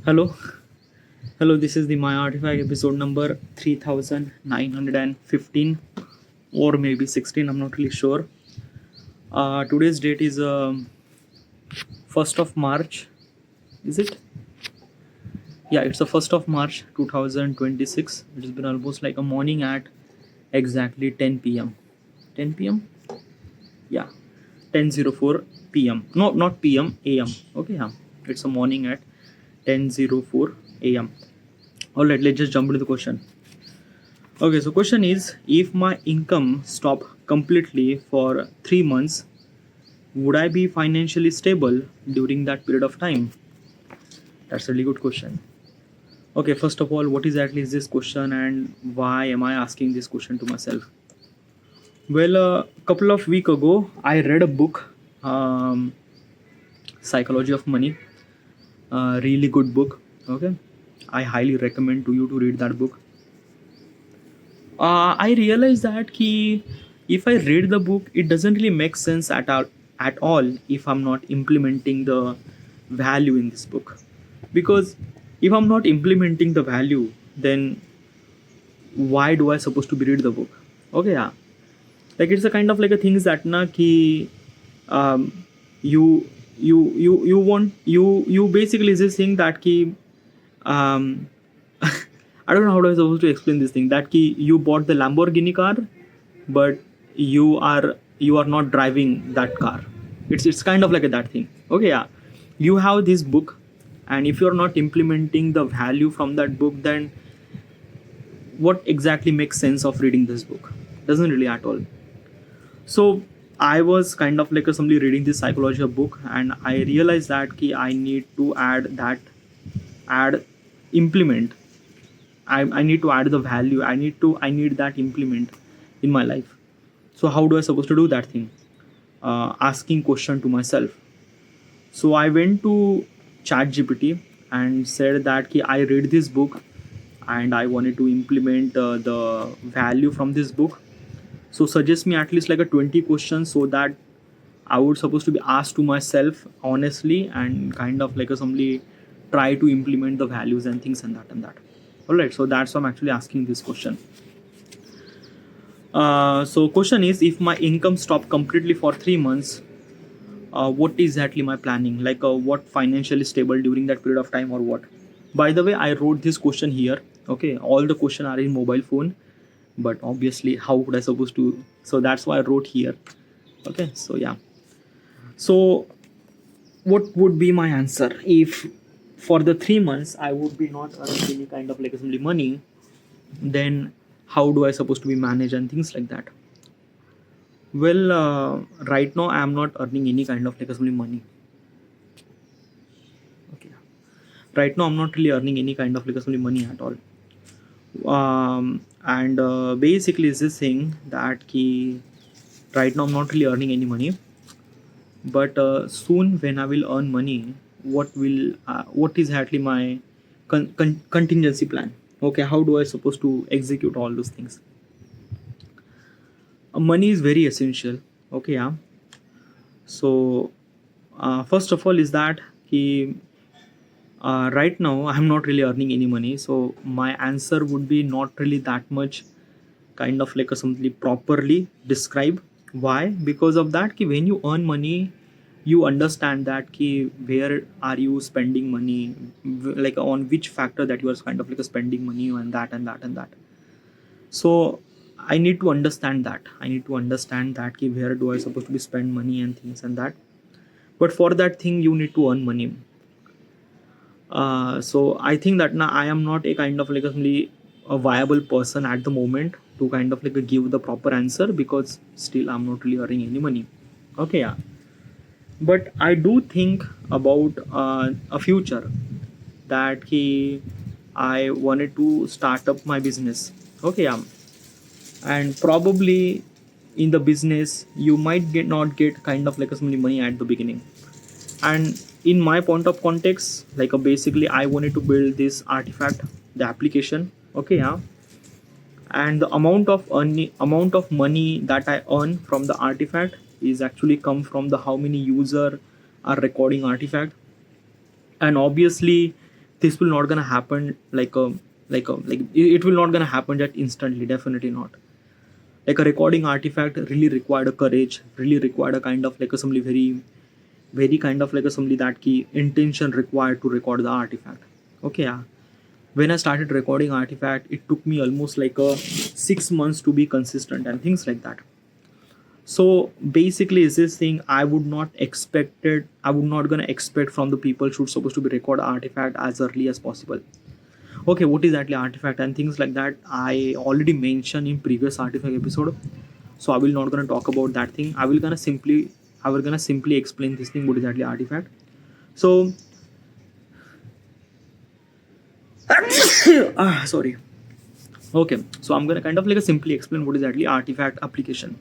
Hello, hello. This is the My Artifact episode number 3915 or maybe 16. I'm not really sure. Today's date is 1st of March. Is it? Yeah, it's the 1st of March 2026. It has been almost like a morning at exactly 10 p.m. 10 p.m. Yeah, 10:04 p.m. No, not p.m. a.m. Okay, yeah, it's a morning at 10:04 a.m. All right, let's just jump into the question. Okay, so question is, if my income stop completely for 3 months, would I be financially stable during that period of time? That's a really good question. Okay, first of all, what exactly is this question and why am I asking this question to myself? Well, a couple of weeks ago, I read a book, Psychology of Money, a really good book. Okay, I highly recommend to you to read that book. I realized that if I read the book, it doesn't really make sense at all if I'm not implementing the value in this book. Because if I'm not implementing the value, then why do I supposed to be read the book? Okay, yeah, like it's a kind of like a things that na ki um, you want you basically this thing that ki um, I don't know how to I supposed to explain this thing that ki you bought the Lamborghini car, but you are not driving that car. It's kind of like that thing. Okay, yeah, you have this book, and if you're not implementing the value from that book, then what exactly makes sense of reading this book? Doesn't really at all. So I was kind of like somebody reading this psychology book, and I realized that I need to add implement. I need to add the value. I need that implement in my life. So how do I supposed to do that thing? Asking question to myself. So I went to ChatGPT and said that I read this book and I wanted to implement the value from this book. So suggest me at least like a 20 questions so that I would supposed to be asked to myself honestly and kind of like a somebody try to implement the values and things and that and that. All right, so that's why I'm actually asking this question. So question is, if my income stop completely for 3 months, what is exactly my planning? Like what financially stable during that period of time or what? By the way, I wrote this question here. Okay, all the question are in mobile phone, but obviously how would I supposed to? So that's why I wrote here. Okay, so yeah. So what would be my answer if for the 3 months I would be not earning any kind of like assembly money? Then how do I supposed to be managed and things like that? Well, right now I am not earning any kind of like assembly money. Okay, right now I'm not really earning any kind of like assembly money at all. And basically it's this thing that right now I'm not really earning any money, but soon when I will earn money, what is actually my contingency plan? Okay, how do I supposed to execute all those things? Money is very essential. Okay, yeah. So first of all is that right now I'm not really earning any money, so my answer would be not really that much kind of like a simply properly describe. Why? Because of that when you earn money, you understand that where are you spending money, like on which factor that you are kind of like spending money and that and that and that. So I need to understand that. I need to understand that where do I supposed to be spend money and things and that. But for that thing you need to earn money. So I think that now I am not a kind of like a viable person at the moment to kind of like give the proper answer, because still I'm not really earning any money. Okay, yeah. But I do think about a future that I wanted to start up my business. Okay, yeah. And probably in the business you might get not get kind of like a some money at the beginning. And in my point of context, like basically I wanted to build this artifact, the application. Okay, yeah. And the amount of money that I earn from the artifact is actually come from the how many user are recording artifact. And obviously this will not gonna happen it will not gonna happen that instantly, definitely not. Like a recording artifact really required a courage, really required a kind of like a somebody very kind of like a somebody that key intention required to record the artifact. Okay, yeah. When I started recording artifact, it took me almost like a 6 months to be consistent and things like that. So basically is this thing I would not gonna expect from the people should supposed to be record artifact as early as possible. Okay, what is actually artifact and things like that I already mentioned in previous artifact episode, so I will not gonna talk about that thing. I will gonna simply explain this thing what is actually artifact. So sorry. Okay, so I'm gonna kind of like simply explain what is actually artifact application.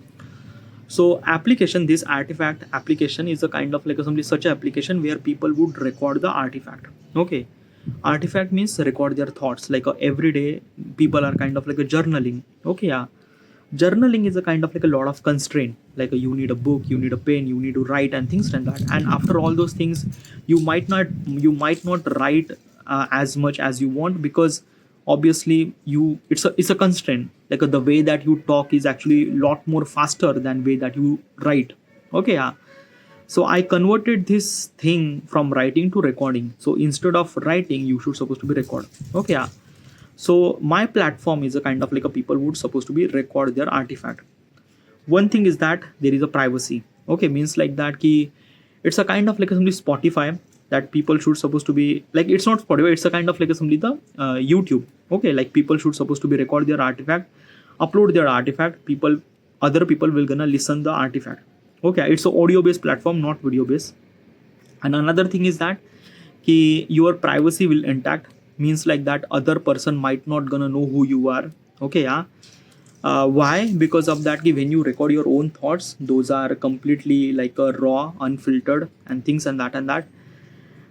So application, this artifact application is a kind of like such an application where people would record the artifact. Okay, artifact means record their thoughts. Like every day, people are kind of like a journaling. Okay, yeah. Journaling is a kind of like a lot of constraint. Like you need a book, you need a pen, you need to write and things like that. And after all those things, you might not write as much as you want, because obviously it's a constraint. Like the way that you talk is actually a lot more faster than way that you write. Okay, yeah. So I converted this thing from writing to recording. So instead of writing, you should supposed to be record. Okay, yeah. So my platform is a kind of like a people would supposed to be record their artifact. One thing is that there is a privacy. Okay, means like that key. It's a kind of like a simply Spotify that people should supposed to be like. It's not Spotify. It's a kind of like a simply the YouTube. Okay, like people should supposed to be record their artifact, upload their artifact. Other people will gonna listen the artifact. Okay, it's a audio based platform, not video based. And another thing is that your privacy will intact, means like that other person might not gonna know who you are. Okay, yeah. Why? Because of that when you record your own thoughts, those are completely like a raw, unfiltered and things and that.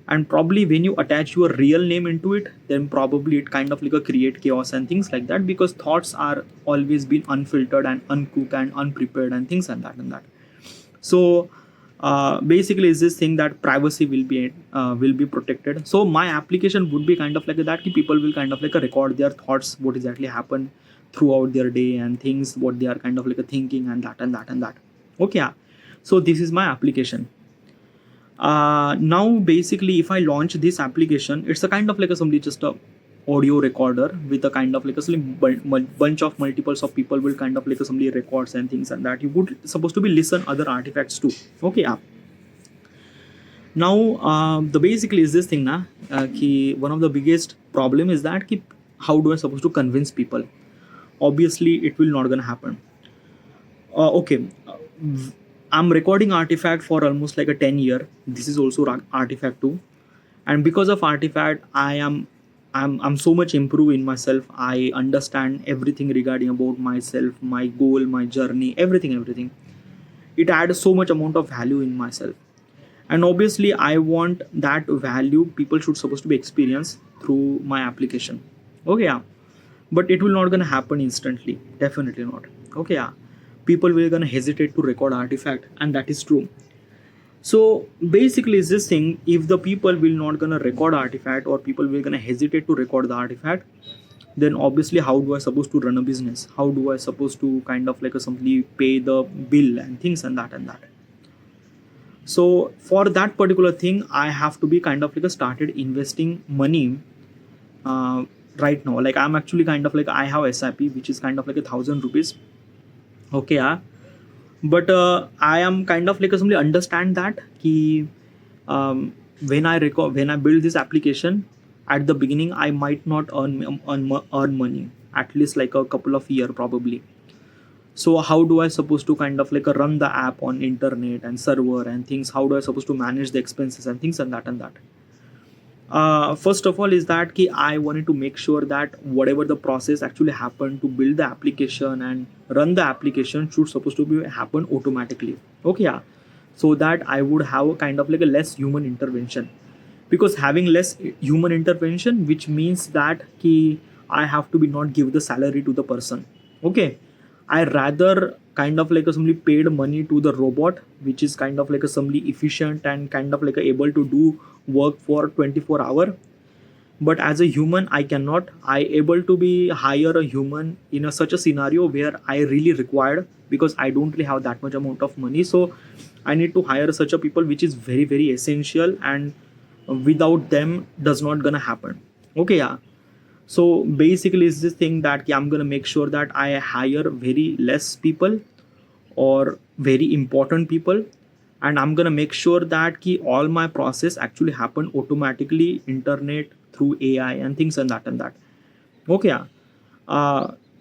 And probably when you attach your real name into it, then probably it kind of like a create chaos and things like that, because thoughts are always been unfiltered and uncooked and unprepared and things and that. So basically is this thing that privacy will be protected. So my application would be kind of like that people will kind of like record their thoughts, what exactly happened throughout their day and things what they are kind of like thinking and that. Okay, yeah. So this is my application. Now basically if I launch this application, it's a kind of like somebody just a audio recorder with a kind of like a slim bunch of multiples of people will kind of like somebody records and things and that you would supposed to be listen other artifacts too. Okay, yeah. Now the basically is this thing na one of the biggest problem is that how do I supposed to convince people? Obviously it will not gonna happen. Okay, I'm recording artifact for almost like a 10 year. This is also artifact too, and because of artifact I'm so much improved in myself. I understand everything regarding about myself, my goal, my journey, everything. It adds so much amount of value in myself, and obviously I want that value people should supposed to be experienced through my application. Okay, yeah. But it will not gonna happen instantly, definitely not. Okay, yeah. People will gonna hesitate to record artifact, and that is true. So basically is this thing, if the people will not gonna record artifact or people will gonna hesitate to record the artifact, then obviously how do I supposed to run a business? How do I supposed to kind of like simply pay the bill and things and that. So for that particular thing I have to be kind of like started investing money right now. Like I'm actually kind of like I have SIP which is kind of like 1,000 rupees. Okay, yeah. But I am kind of like simply understand that when I build this application at the beginning I might not earn money, at least like a couple of year probably. So how do I supposed to kind of like run the app on internet and server and things? How do I supposed to manage the expenses and things and that? First of all is that I wanted to make sure that whatever the process actually happened to build the application and run the application should supposed to be happen automatically. Okay, yeah. So that I would have a kind of like a less human intervention, because having less human intervention, which means that I have to be not give the salary to the person. Okay, I rather kind of like somebody paid money to the robot, which is kind of like somebody efficient and kind of like able to do work for 24 hour. but as a human I cannot. I able to be hire a human in such a scenario where I really required, because I don't really have that much amount of money. So I need to hire such a people which is very very essential, and without them does not gonna happen. Okay, yeah. So basically it's this thing that I'm gonna make sure that I hire very less people or very important people, and I'm gonna make sure that all my process actually happen automatically, internet, through AI and things and that. Okay, yeah.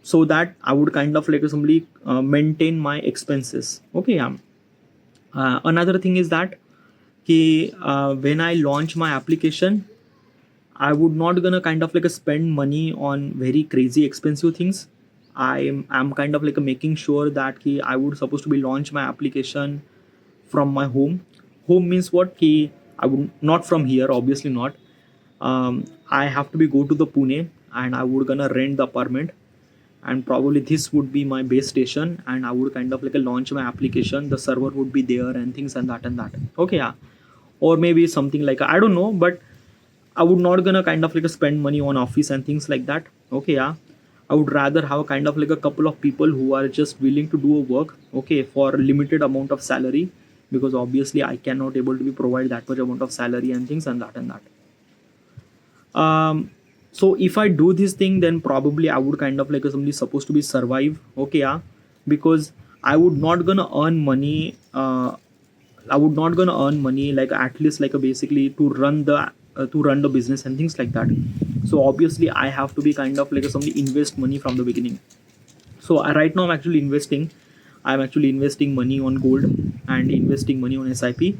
So that I would kind of like simply maintain my expenses. Okay, yeah. Another thing is that when I launch my application, I would not gonna kind of like spend money on very crazy expensive things. I'm kind of like making sure that I would supposed to be launch my application from my home. Home means what? I would not from here, obviously not. I have to be go to the Pune, and I would gonna rent the apartment, and probably this would be my base station, and I would kind of like launch my application. The server would be there and things and that and that. Okay, yeah. Or maybe something like, I don't know, but I would not gonna kind of like spend money on office and things like that. Okay, yeah. I would rather have kind of like a couple of people who are just willing to do a work, okay, for limited amount of salary, because obviously I cannot able to be provide that much amount of salary and things and that and that. So if I do this thing, then probably I would kind of like somebody supposed to be survive. Okay, yeah. Because I would not gonna earn money. I would not gonna earn money like at least like basically to run the business and things like that. So obviously I have to be kind of like somebody invest money from the beginning. So right now I'm actually investing money on gold and investing money on SIP,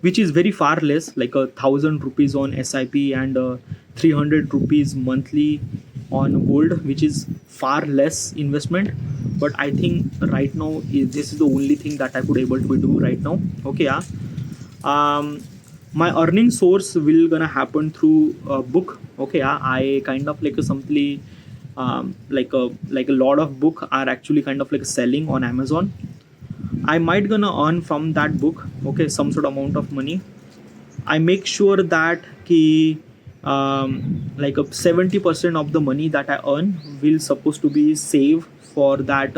which is very far less, like 1,000 rupees on SIP and 300 rupees monthly on gold, which is far less investment. But I think right now this is the only thing that I could able to do right now. Okay, yeah. My earning source will gonna happen through a book. Okay, yeah. I kind of like simply like a lot of book are actually kind of like selling on Amazon. I might gonna earn from that book, okay, some sort of amount of money. I make sure that like a 70% of the money that I earn will supposed to be saved for that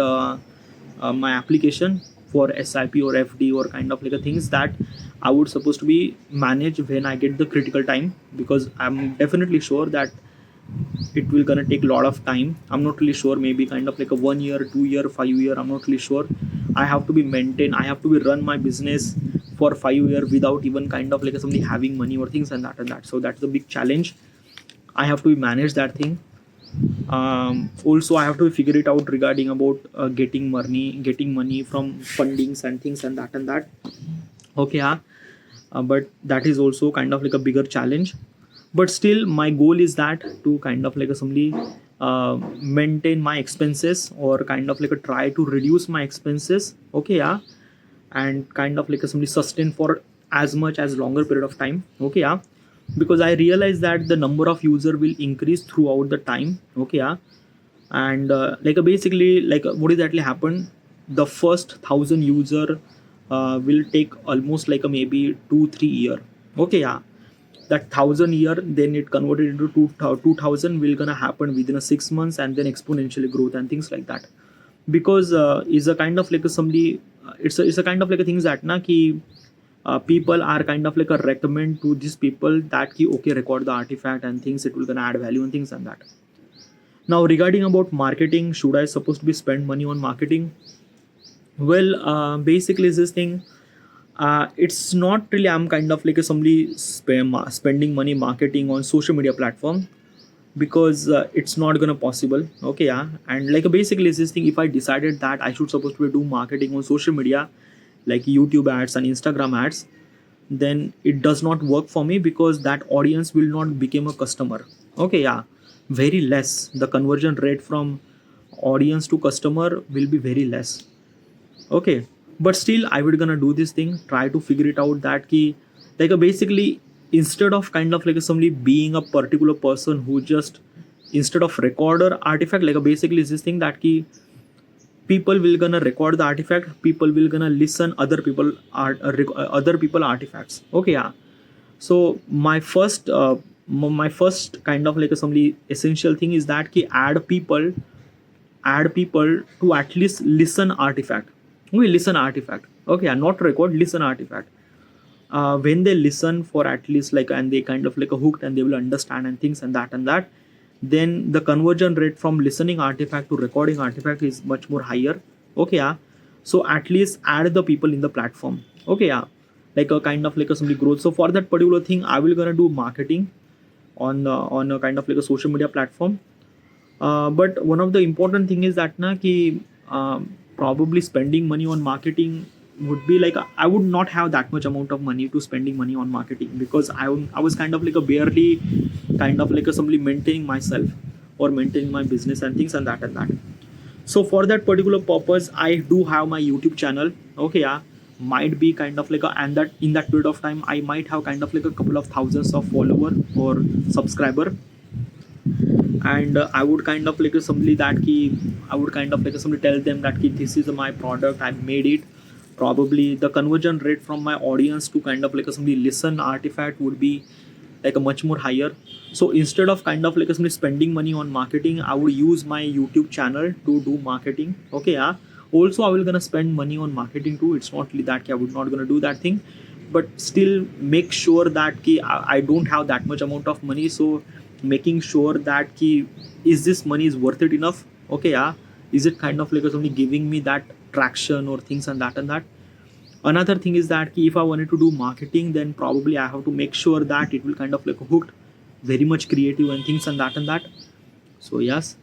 my application, for SIP or FD or kind of like a things that I would supposed to be manage when I get the critical time, because I'm definitely sure that it will gonna take a lot of time. I'm not really sure, maybe kind of like a 1 year, 2 year, 5 year, I'm not really sure. I have to be maintain, I have to be run my business for 5 years without even kind of like somebody having money or things and that and that. So that's the big challenge. I have to manage that thing. Also I have to figure it out regarding about getting money from fundings and things and that. Okay, yeah. But that is also kind of like a bigger challenge. But still my goal is that to kind of like somebody maintain my expenses, or kind of like a try to reduce my expenses. Okay, yeah. And kind of like somebody sustain for as much as longer period of time. Okay, yeah. Because I realize that the number of user will increase throughout the time. Okay, yeah. And basically what is actually happen, the first 1,000 user will take almost like a maybe 2-3 year. Okay, yeah. That 1,000 year, then it converted into 2,000 will gonna happen within a 6 months, and then exponentially growth and things like that. Because is a kind of like a somebody it's a kind of like a things that people are kind of like a recommend to these people that okay, record the artifact and things, it will gonna add value and things and that. Now regarding about marketing, should I supposed to be spend money on marketing? Well, basically this thing, it's not really I'm kind of like a somebody spending money marketing on social media platform, because it's not gonna possible. Okay, yeah. And basically it's this thing, if I decided that I should supposed to do marketing on social media like YouTube ads and Instagram ads, then it does not work for me, because that audience will not become a customer. Okay, yeah. Very less, the conversion rate from audience to customer will be very less. Okay, but still I would gonna do this thing, try to figure it out that basically instead of kind of like somebody being a particular person who just instead of recorder artifact, basically is this thing that people will gonna record the artifact, people will gonna listen other people art other people artifacts. Okay, yeah. So my first my first kind of like a some essential thing is that ki add people to at least listen artifact. We listen artifact. Okay, not record, listen artifact. When they listen for at least like, and they kind of like a hooked and they will understand and things and that, then the conversion rate from listening artifact to recording artifact is much more higher. Okay, yeah. So at least add the people in the platform. Okay, yeah. Like a kind of like a somebody growth. So for that particular thing, I will gonna do marketing on a kind of like a social media platform. But one of the important thing is that na ki probably spending money on marketing would be like, I would not have that much amount of money to spending money on marketing, because I was kind of like a barely kind of like a simply maintaining myself or maintaining my business and things and that. So for that particular purpose, I do have my YouTube channel. Okay, yeah. Might be kind of like a, and that in that period of time I might have kind of like a couple of thousands of follower or subscriber. And I would kind of like somebody that key, I would kind of like somebody tell them that key, this is my product, I made it. Probably the conversion rate from my audience to kind of like somebody listen artifact would be like a much more higher. So instead of kind of like somebody spending money on marketing, I would use my YouTube channel to do marketing. Okay, yeah. Also I will gonna spend money on marketing too. It's not really that key, I would not gonna do that thing, but still make sure that key, I don't have that much amount of money. So making sure that key, is this money is worth it enough. Okay, yeah. Is it kind of like somebody giving me that traction or things and that. Another thing is that if I wanted to do marketing, then probably I have to make sure that it will kind of like hooked, very much creative and things and that. So yes,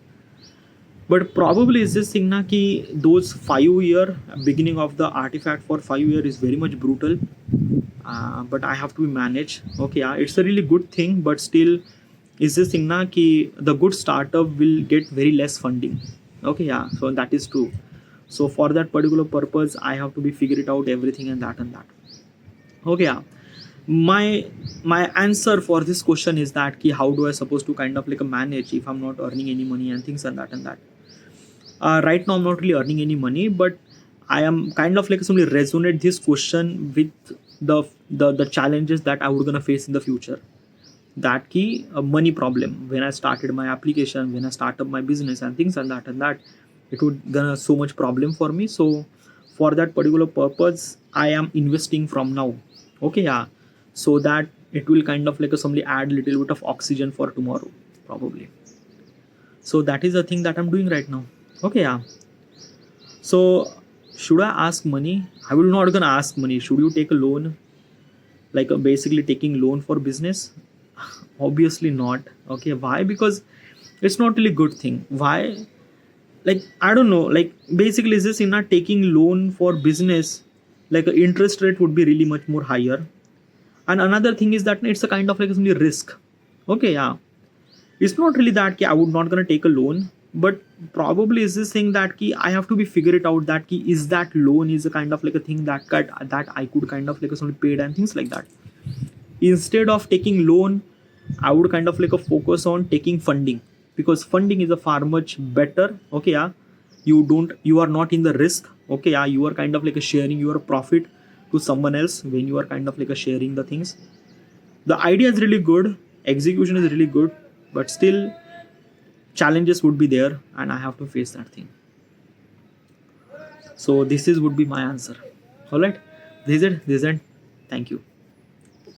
but probably is this thing na ki those 5 year beginning of the artifact for 5 year is very much brutal. But I have to be managed. Okay, yeah, it's a really good thing, but still is this thing na ki the good startup will get very less funding. Okay, yeah, so that is true. So for that particular purpose, I have to be figure it out everything and that. Okay, yeah. My answer for this question is that ki how do I supposed to kind of like manage if I'm not earning any money and things and that. Right now I'm not really earning any money, but I am kind of like somebody resonate this question with the challenges that I would gonna face in the future. That key money problem when I started my application, when I start up my business and things and that, it would gonna so much problem for me. So for that particular purpose, I am investing from now. Okay, yeah. So that it will kind of like somebody add little bit of oxygen for tomorrow probably. So that is the thing that I'm doing right now. Okay, yeah. So should I ask money? I will not gonna ask money. Should you take a loan, like basically taking loan for business? Obviously not. Okay, why? Because it's not really good thing. Why? Like I don't know, like basically is this in not taking loan for business, like interest rate would be really much more higher. And another thing is that it's a kind of like some risk. Okay, yeah. It's not really that key, I would not gonna take a loan, but probably is this thing that key, I have to be figure it out that key, is that loan is a kind of like a thing that I could kind of like a somebody paid and things like that. Instead of taking loan, I would kind of like a focus on taking funding, because funding is a far much better. Okay, yeah. You are not in the risk. Okay, yeah. You are kind of like a sharing your profit to someone else when you are kind of like a sharing the things. The idea is really good, execution is really good, but still challenges would be there and I have to face that thing. So this is would be my answer. All right, this is it. Thank you.